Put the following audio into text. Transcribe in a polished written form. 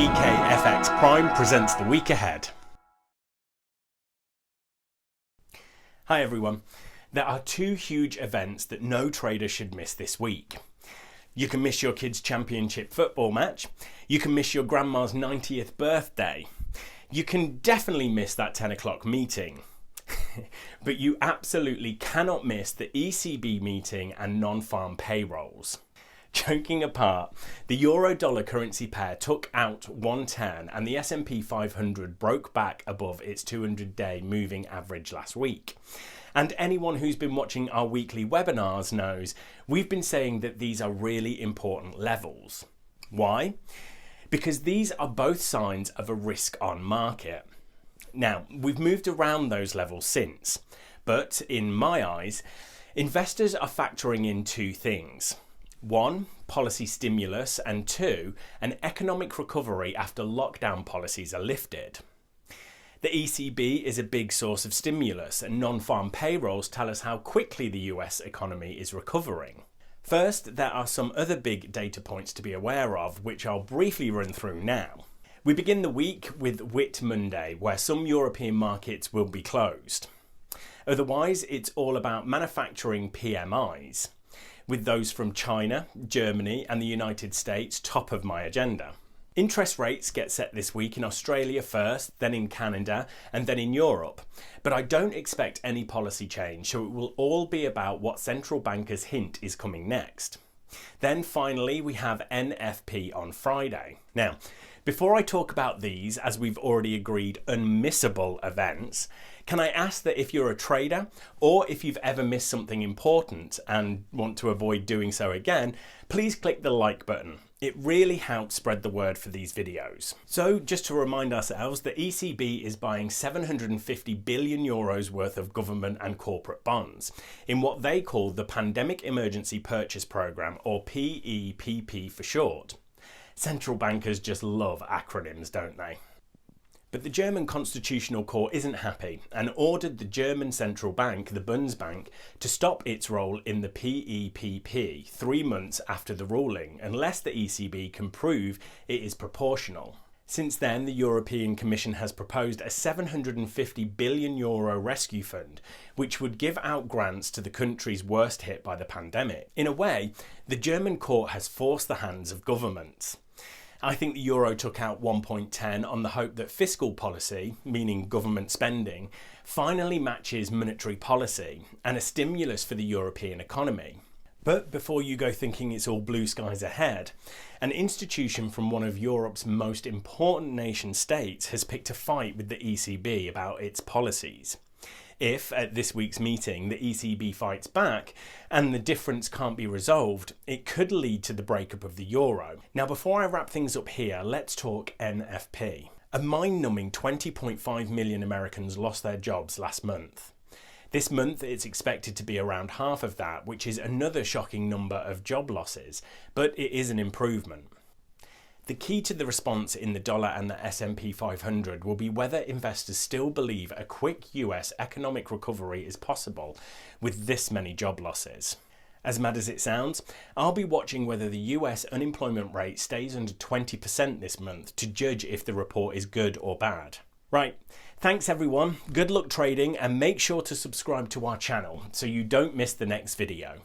GKFX Prime presents the week ahead. Hi everyone. There are two huge events that no trader should miss this week. You can miss your kid's championship football match. You can miss your grandma's 90th birthday. You can definitely miss that 10 o'clock meeting. But you absolutely cannot miss the ECB meeting and non-farm payrolls. Joking apart, the euro-dollar currency pair took out 110 and the S&P 500 broke back above its 200-day moving average last week. And anyone who's been watching our weekly webinars knows we've been saying that these are really important levels. Why? Because these are both signs of a risk-on market. Now, we've moved around those levels since, but in my eyes, investors are factoring in two things. One, policy stimulus, and two, an economic recovery after lockdown policies are lifted. The ECB is a big source of stimulus, and non-farm payrolls tell us how quickly the US economy is recovering. First, there are some other big data points to be aware of, which I'll briefly run through now. We begin the week with Whit Monday, where some European markets will be closed. Otherwise, it's all about manufacturing PMIs, with those from China, Germany and the United States top of my agenda. Interest rates get set this week in Australia first, then in Canada and then in Europe. But I don't expect any policy change, so it will all be about what central bankers hint is coming next. Then finally we have NFP on Friday. Now, before I talk about these, as we've already agreed, unmissable events, can I ask that if you're a trader or if you've ever missed something important and want to avoid doing so again, please click the like button. It really helps spread the word for these videos. So just to remind ourselves, the ECB is buying 750 billion euros worth of government and corporate bonds in what they call the Pandemic Emergency Purchase Programme, or PEPP for short. Central bankers just love acronyms, don't they? But the German Constitutional Court isn't happy and ordered the German central bank, the Bundesbank, to stop its role in the PEPP 3 months after the ruling, unless the ECB can prove it is proportional. Since then, the European Commission has proposed a 750 billion euro rescue fund, which would give out grants to the countries worst hit by the pandemic. In a way, the German court has forced the hands of governments. I think the euro took out 1.10 on the hope that fiscal policy, meaning government spending, finally matches monetary policy and a stimulus for the European economy. But before you go thinking it's all blue skies ahead, an institution from one of Europe's most important nation states has picked a fight with the ECB about its policies. If, at this week's meeting, the ECB fights back and the difference can't be resolved, it could lead to the breakup of the euro. Now, before I wrap things up here, let's talk NFP. A mind-numbing 20.5 million Americans lost their jobs last month. This month, it's expected to be around half of that, which is another shocking number of job losses, but it is an improvement. The key to the response in the dollar and the S&P 500 will be whether investors still believe a quick US economic recovery is possible with this many job losses. As mad as it sounds, I'll be watching whether the US unemployment rate stays under 20% this month to judge if the report is good or bad. Right, thanks everyone, good luck trading, and make sure to subscribe to our channel so you don't miss the next video.